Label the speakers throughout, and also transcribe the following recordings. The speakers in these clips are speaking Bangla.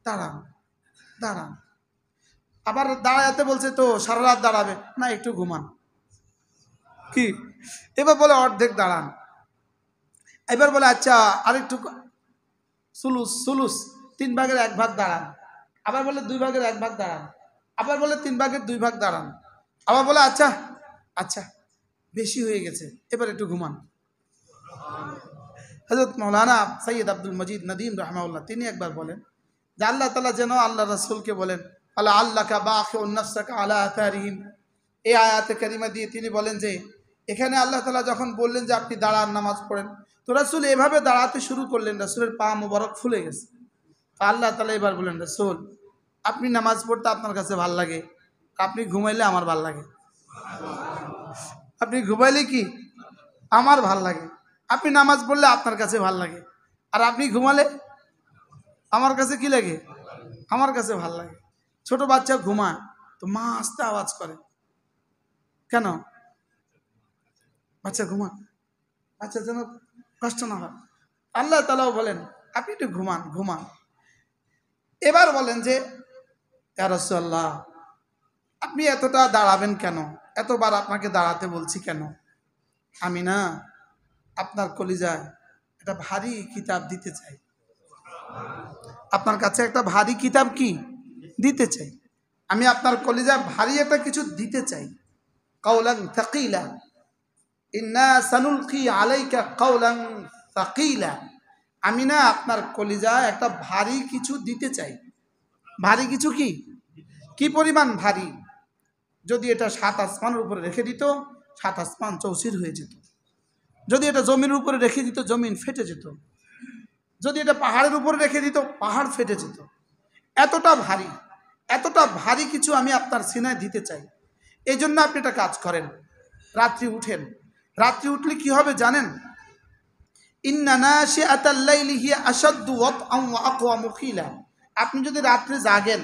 Speaker 1: দাঁড়ান দাঁড়ান। আবার দাঁড়াতে বলছে তো সারা রাত দাঁড়াবে না, একটু ঘুমান। কি এবার বলে অর্ধেক দাঁড়ান। এবার বলে আচ্ছা আরেকটু সুলুস সুলুস 3 ভাগের 1 ভাগ দাঁড়ান। আবার বলে 2 ভাগের 1 ভাগ দাঁড়ান। আবার বলে 3 ভাগের 2 ভাগ দাঁড়ান। আবার বলে আচ্ছা আচ্ছা বেশি হয়ে গেছে, এবার একটু ঘুমান। হযরত মাওলানা সৈয়দ আব্দুল মজিদ নদীম রাহমাহুল্লাহ তিনি একবার বলেন যে আল্লাহ তাআলা যেন আল্লাহ রাসূলকে বলেন আলা আল্লাকা বাখিউন নাফসাকা আলা আথারিহিম। এই আয়াতে কারিমা দিয়ে তিনি বলেন যে এখানে আল্লাহ তাআলা যখন বললেন যে আপনি দাঁড়ান নামাজ পড়েন, তো রাসূল এভাবে দাঁড়াতে শুরু করলেন, রাসূলের পা মোবারক ফুলে গেছে। আল্লাহ তাআলা এবার বলেন রাসূল আপনি নামাজ পড়তে আপনার কাছে ভাল লাগে, আপনি ঘুমাইলে আমার ভাল লাগে। আপনি ঘুমাইলে কি আমার ভাল লাগে, আপনি নামাজ পড়লে আপনার কাছে ভাল লাগে, আর আপনি ঘুমালে আমার কাছে কি লাগে, আমার কাছে ভাল লাগে। ছোট বাচ্চা ঘুমায় তো মা আস্তে আওয়াজ করে কেন? বাচ্চা ঘুমান, বাচ্চা যেন কষ্ট না হয়। আল্লাহ তাআলাও বলেন আপনি একটু ঘুমান ঘুমান। এবার বলেন যে ইয়া রাসূলুল্লাহ আপনি এতটা দাঁড়াবেন কেন, এতবার আপনাকে দাঁড়াতে বলছি কেন? আমি না আপনার কলিজায় একটা ভারী কিতাব দিতে চাই, আপনার কাছে একটা ভারী কিতাব কি দিতে চাই। আমি আপনার কলিজায় ভারী একটা কিছু দিতে চাই। কাওলান সাকিলা ইন্না সানুলকি আলাইকা কাওলান সাকিলা। আমি না আপনার কলিজায় একটা ভারী কিছু দিতে চাই। ভারী কিছু কি, কি পরিমাণ ভারী? যদি এটা 7 আসমানের উপরে রেখে দিত 7 আসমান চৌচির হয়ে যেত। যদি এটা জমিনের উপরে রেখে দিত জমিন ফেটে যেত। যদি এটা পাহাড়ের উপরে রেখে দিত পাহাড় ফেটে যেত। এতটা ভারী কিছু আমি আপনার সিনায় দিতে চাই। এই জন্য আপনি একটা কাজ করেন, রাত্রি উঠেন। রাত্রি উঠলে কি হবে জানেন? ইন্না নাশিআতাল লাইলি হিয়া আশাদ্দু ওয়াতআন ওয়া আকওয়ামু কিলা। আপনি যদি রাত্রে জাগেন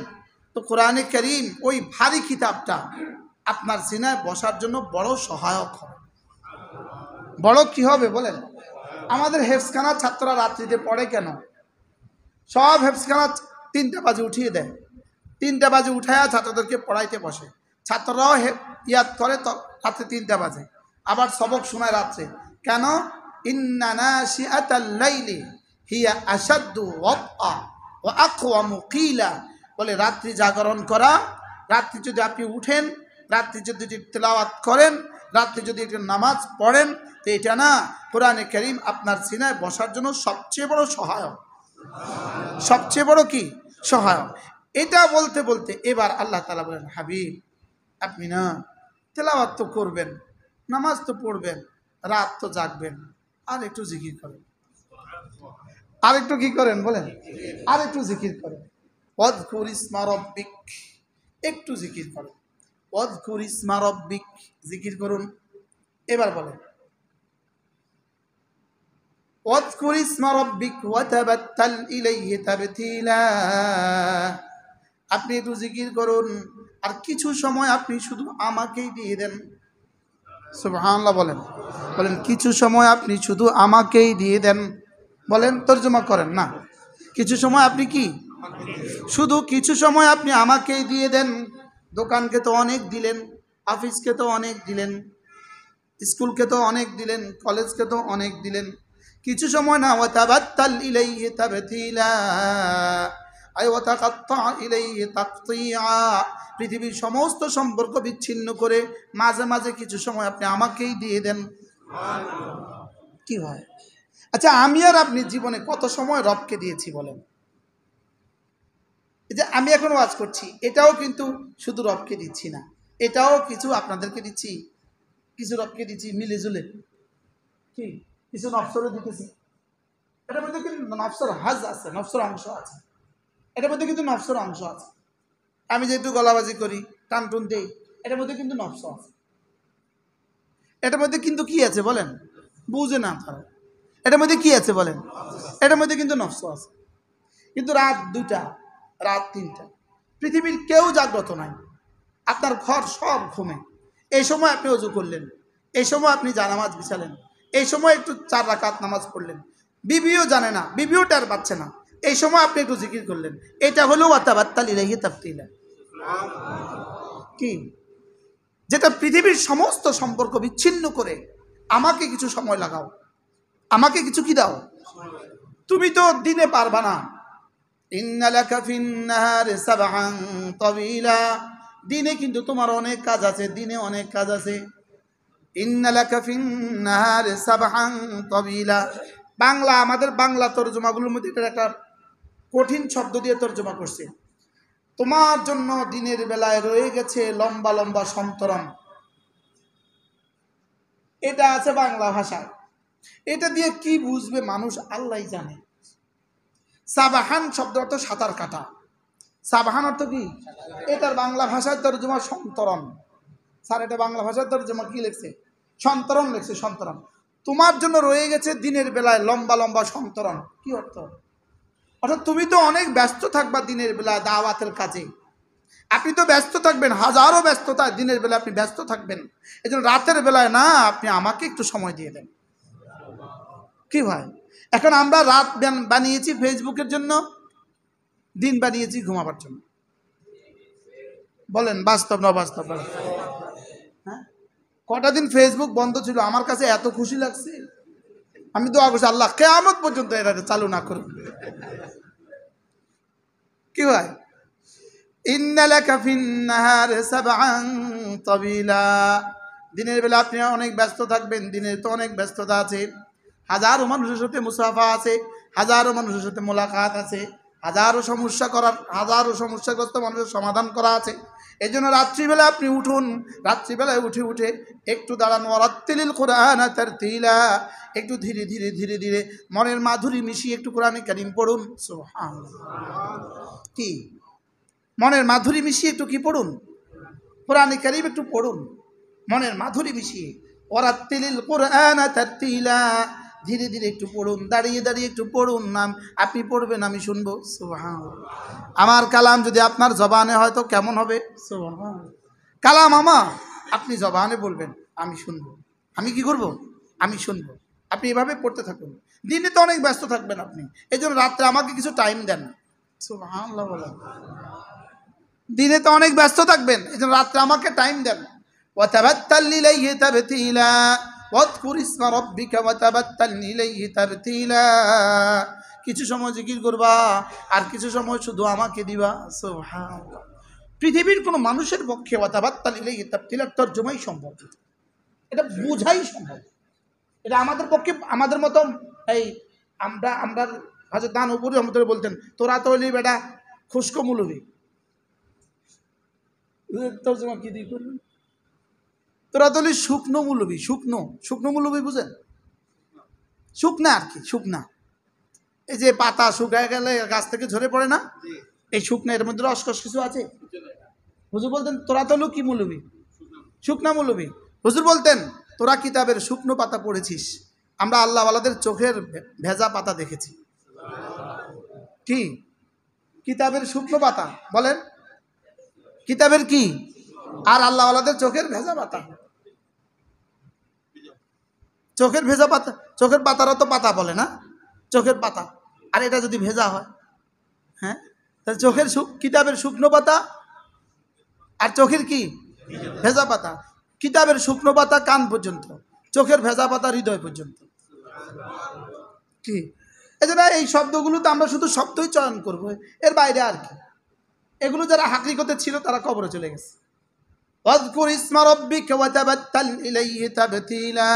Speaker 1: তো কোরআনে কারীম ওই ভারী কিতাবটা আপনার সিনায় বসার জন্য বড় সহায়ক হবে। বড় কি হবে বলেন? আমাদের হেফজখানার ছাত্ররা রাত্রিতে পড়ে কেন? সব হেফজখানা 3টা বাজে উঠিয়ে দেয়, 3টা বাজে উঠায়া ছাত্রদেরকে পড়াইতে বসে। ছাত্ররাও ইয়াদ করে রাত্রে 3টা বাজে, আবার সবক শোনায় রাত্রে। কেন? ইন্না নাশিআতাল লাইলি হিয়া আশাদ্দু ওয়াতআ ওয়া আকওয়ামু কিলা। বলে রাত্রি জাগরণ করা, রাত্রি যদি আপনি উঠেন, রাত্রি যদি তেলাওয়াত করেন, রাত্রি যদি একটু নামাজ পড়েন, তো এটা না কোরআনে কারীম আপনার সিনায় বসার জন্য সবচেয়ে বড় সহায়ক। সবচেয়ে বড় কি সহায়ক। এটা বলতে বলতে এবার আল্লাহ তাআলা বলেন হাবিব আপনি না তেলাওয়াত তো করবেন, নামাজ তো পড়বেন, রাত তো জাগবেন, আর একটু জিকির করেন। আর একটু কি করেন বলেন? আর একটু জিকির করেন। ওয়াজকুর ইসমা রাব্বিক, একটু জিকির করেন। ওয়াজকুর ইসমা রাব্বিক, জিকির করুন। এবার বলেন ওয়াজকুর ইসমা রাব্বিক ওয়া তাবাত্তাল ইলাইহি তাবতীলা। আপনি একটু জিকির করুন আর কিছু সময় আপনি শুধু আমাকেই দিয়ে দেন। সুবহানাল্লাহ বলেন, বলেন কিছু সময় আপনি শুধু আমাকেই দিয়ে দেন। বলেন তর্জমা করেন না, কিছু সময় আপনি কি শুধু কিছু সময় আপনি আমাকেই দিয়ে দেন। দোকানকে তো অনেক দিলেন, অফিসকে তো অনেক দিলেন, স্কুলকে তো অনেক দিলেন, কলেজকে তো অনেক দিলেন, কিছু সময় না। ওয়া তাবাত্তাল ইলাইহি তাবতীলা আই ওয়া তাকাত্তা ইলাইহি তাকতিয়া। পৃথিবীর সমস্ত সম্পর্ক বিচ্ছিন্ন করে মাঝে মাঝে কিছু সময় আপনি আমাকেই দিয়ে দেন। কি হয়? আচ্ছা আমি আর আপনি জীবনে কত সময় রবকে দিয়েছি বলেন? এই যে আমি এখন ওয়াজ করছি এটাও কিন্তু শুধু রবকে দিচ্ছি না, এটাও কিছু আপনাদেরকে দিচ্ছি, কিছু রবকে দিচ্ছি মিলে জুলে, কি কিছু নফসরও দিতেছি। এটার মধ্যে কিন্তু নফসর হাজ আছে, নফসর অংশ আছে, এটার মধ্যে কিন্তু নফসর অংশ আছে। আমি যেহেতু গলাবাজি করি, টান টুন দেই, এটার মধ্যে কিন্তু নফস আছে। এটার মধ্যে কিন্তু কি আছে বলেন? বুঝে না পারে এটার মধ্যে কি আছে বলেন? এটার মধ্যে কিন্তু নফস আছে। কিন্তু রাত 2টা, রাত 3টা, পৃথিবীর কেউ জাগ্রত নাই, আপনার ঘর সব ঘুমে। এই সময় আপনি ওযু করলেন, এই সময় আপনি জানামাজ বিছালেন, এই সময় একটু 4 রাকাত নামাজ পড়লেন। বিবিও জানে না, বিবিও টের পাচ্ছে না, এই সময় আপনি একটু জিকির করলেন, এটা হলো ওয়াতাবাত্তাল ইলাইহি তাবতিলা। কি? যেটা পৃথিবীর সমস্ত সম্পর্ক বিচ্ছিন্ন করে আমাকে কিছু সময় লাগাও, আমাকে কিছু কি দাও। তুমি তো দিনে পারবা না। ইন্না লাকা ফিন নাহারি সাবআন তাওয়িলা, দিনে কিন্তু তোমার অনেক কাজ আছে, দিনে অনেক কাজ আছে। ইন্না লাকা ফিন নাহারি সাবআন তাওয়িলা, বাংলা, আমাদের বাংলা তরজমাগুলোর মধ্যে এটা একটা কঠিন শব্দ দিয়ে তরজমা করছে। তোমার জন্য দিনের বেলায় রয়ে গেছে লম্বা লম্বা সন্তরণ, এটা আছে বাংলা ভাষায়। এটা দিয়ে কি বুঝবে মানুষ আল্লাহই জানে। সাবাহান শব্দ অর্থ সাঁতার কাটা। সাবাহান অর্থ কি? এটার বাংলা ভাষায় তরজমা সন্তরণ। স্যার এটা বাংলা ভাষায় তরজমা কি লিখছে? সন্তরণ লিখছে, সন্তরণ। তোমার জন্য রয়ে গেছে দিনের বেলায় লম্বা লম্বা সন্তরণ। কি অর্থ? অর্থাৎ তুমি তো অনেক ব্যস্ত থাকবা দিনের বেলায় দাওয়াতের কাজে, আপনি তো ব্যস্ত থাকবেন, হাজারো ব্যস্ততা, দিনের বেলা আপনি ব্যস্ত থাকবেন। এই জন্য রাতের বেলায় না, আপনি আমাকে একটু সময় দিয়ে দেন। কি ভাই, এখন আমরা রাত বানিয়েছি ফেসবুকের জন্য, দিন বানিয়েছি ঘুমাবার জন্য। বলেন বাস্তব না বাস্তব? হ্যাঁ, কটা দিন ফেসবুক বন্ধ ছিল, আমার কাছে এত খুশি লাগছে, আমি দোয়া করছি আল্লাহ কিয়ামত পর্যন্ত এটা চালু না করুন। কি ভাই, ইন্না লাকা ফিন নাহারি সাবআন তাওয়িলা, দিনের বেলা আপনি অনেক ব্যস্ত থাকবেন, দিনের তো অনেক ব্যস্ততা আছে, হাজারো মানুষের সাথে মুসাফা আছে, হাজারো মানুষের সাথে মোলাকাত আছে, হাজারো সমস্যাগ্রস্ত মানুষের সমাধান করা আছে। এই জন্য রাত্রিবেলা আপনি উঠুন, রাত্রিবেলায় উঠে উঠে একটু দাঁড়ান, ওয়ারাত্তিলিল কুরআনা তারতিলা, একটু ধীরে ধীরে ধীরে ধীরে মনের মাধুরী মিশিয়ে একটু কোরআনে কারীম পড়ুন। সুবহানাল্লাহ। কি মনের মাধুরী মিশিয়ে একটু কি পড়ুন? কোরআনে কারীম একটু পড়ুন মনের মাধুরী মিশিয়ে। ওয়ারাত্তিলিল কুরআনা তারতিলা, ধীরে ধীরে একটু পড়ুন, দাঁড়িয়ে দাঁড়িয়ে একটু পড়ুন। নাম আপনি পড়বেন, আমি শুনবো। সুবহানাল্লাহ। আমার কালাম যদি আপনার জবানে হয় তো কেমন হবে? সুবহানাল্লাহ। কালাম আমার, আপনি জবানে বলবেন, আমি শুনবো। আমি কি করব? আমি শুনবো। আপনি এভাবে পড়তে থাকুন। দিনে তো অনেক ব্যস্ত থাকবেন আপনি, এই জন্য রাত্রে আমাকে কিছু টাইম দেন। সুবহানাল্লাহ বলেন। দিনে তো অনেক ব্যস্ত থাকবেন, এই জন্য রাত্রে আমাকে টাইম দেন। ওয়াতাবাত্তাল ইলাইহি তাবতিলা, ওয়াযকুর ইসমা রাব্বিকা ওয়াতাবাত্তাল ইলাইহি তাবতিলা, কিছু সময় জিকির করবা আর কিছু সময় শুধু আমাকে দিবা। সুবহানাল্লাহ। পৃথিবীর কোনো মানুষের পক্ষে ওয়াতাবাত্তাল ইলাইহি তাবতিলার তরজমাই সম্ভব, এটা বোঝাই সম্ভব। এটা আমাদের পক্ষে, আমাদের মতো এই আমরা হযরত দানবপুরী রহমতুল্লাহ বলতেন, তোরা তো হলি বেটা খুশকো মুলবি। তরজমা কি দিয়ে করবেন? তোরা তো হলি শুকনো মুলবি। শুকনো মুলবি বুঝেন? শুকনা আর কি, শুকনা। এই যে পাতা শুকায় গেলে গাছ থেকে ঝরে পড়ে না, এই শুকনা, এর মধ্যে রসকস কিছু আছে। হুজুর বলতেন তোরা তো হলো কি মুলবি? শুকনা মুলবি। হুজুর বলতেন তোরা কিতাবের শুকনো পাতা পড়েছিস, আমরা আল্লাহওয়ালাদের চোখের ভেজা পাতা দেখেছি। কি কিতাবের শুকনো পাতা বলেন? কিতাবের কি? আর আল্লাহওয়ালাদের চোখের ভেজা পাতা। চোখের ভেজা পাতা, চোখের পাতারও তো পাতা বলে না, চোখের পাতা। আর এটা যদি ভেজা হয়, হ্যাঁ, তাহলে চোখের কিতাবের শুকনো পাতা আর চোখের কি ভেজা পাতা। কিতাবের শুকনো পাতা কান পর্যন্ত, চোখের ভেজা পাতা হৃদয় পর্যন্ত। কি এই জন্য এই শব্দগুলো তো আমরা শুধু শব্দই চয়ন করবো, এর বাইরে আর কি। এগুলো যারা হাকিকতে ছিল তারা কবরে চলে গেছে। ওয়াযকুর ইসমা রাব্বিকা ওয়াতাবাত্তাল ইলাইহি তাবতিলা,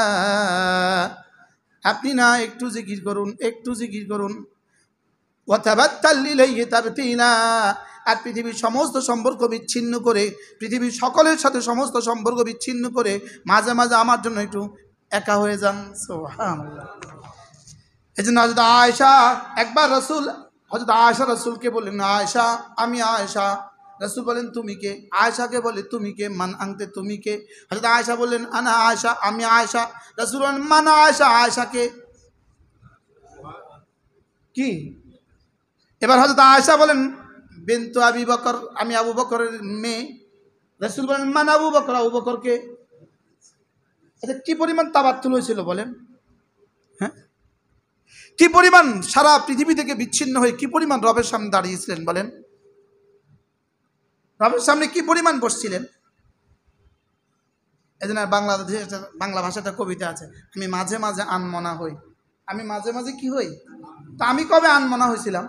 Speaker 1: আপনি না একটু জিকির করুন, একটু জিকির করুন। ওয়াতাবাত্তাল ইলাইহি তাবতিলা, আর পৃথিবীর সমস্ত সম্পর্ক বিচ্ছিন্ন করে, পৃথিবীর সকলের সাথে সমস্ত সম্পর্ক বিচ্ছিন্ন করে মাঝে মাঝে আমার জন্য একটু একা হয়ে যান। সুবহানাল্লাহ। এই জন্য হযরত আয়েশা একবার হযরত আয়েশা রাসূলকে বললেন, আয়েশা, আমি আয়েশা। রাসূল বলেন তুমি কে? আয়েশাকে বলে তুমি কে? মান আনতে, তুমি কে? হযরত আয়েশা বললেন আনা আয়েশা, আমি আয়েশা। রাসূল বলেন মান আয়েশা, আয়েশাকে কি? এবার হযরত আয়েশা বলেন বিনতু আবি বকর, আমি আবু বকরের মেয়ে। রাসূল বলেন মান আবু বকর, আবু বকরকে। আচ্ছা কি পরিমাণ তাবাত্তুল হয়েছিল বলেন? হ্যাঁ, কি পরিমাণ সারা পৃথিবী থেকে বিচ্ছিন্ন হয়ে কি পরিমাণ রবের সামনে দাঁড়িয়েছিলেন বলেন? রবের সামনে কি পরিমাণ বসছিলেন? এই জন্য বাংলাদেশে বাংলা ভাষাটা কবিতা আছে, আমি মাঝে মাঝে আনমনা হই। আমি মাঝে মাঝে কি হই? তা আমি কবে আনমনা হয়েছিলাম?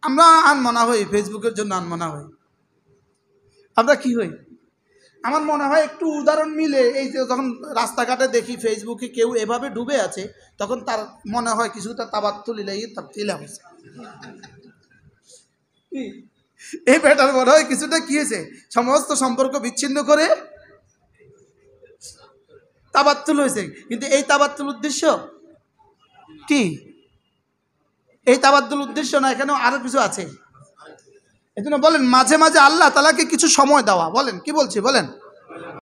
Speaker 1: আমরা আনমনা হই, ফেসবুকের জন্য আনমনা হই। আমরা কি হই? আমার মনে হয় একটু উদাহরণ মিলে, এই যে যখন রাস্তাঘাটে দেখি ফেসবুকে কেউ এভাবে ডুবে আছে, তখন তার মনে হয় কিছুটা তাবাত্তুলিলাই তাবতিলা হয়েছে। এই ব্যাটার মনে হয় কিছুটা কি হয়েছে, সমস্ত সম্পর্ক বিচ্ছিন্ন করে তাবাত্তুল হয়েছে। কিন্তু এই তাবাত্তুল উদ্দেশ্য কি? এই তাবাত্তুল উদ্দেশ্য না, এখানেও আরো কিছু আছে। এই জন্য বলেন মাঝে মাঝে আল্লাহ তাআলাকে কিছু সময় দেওয়া। বলেন কি বলছি বলেন?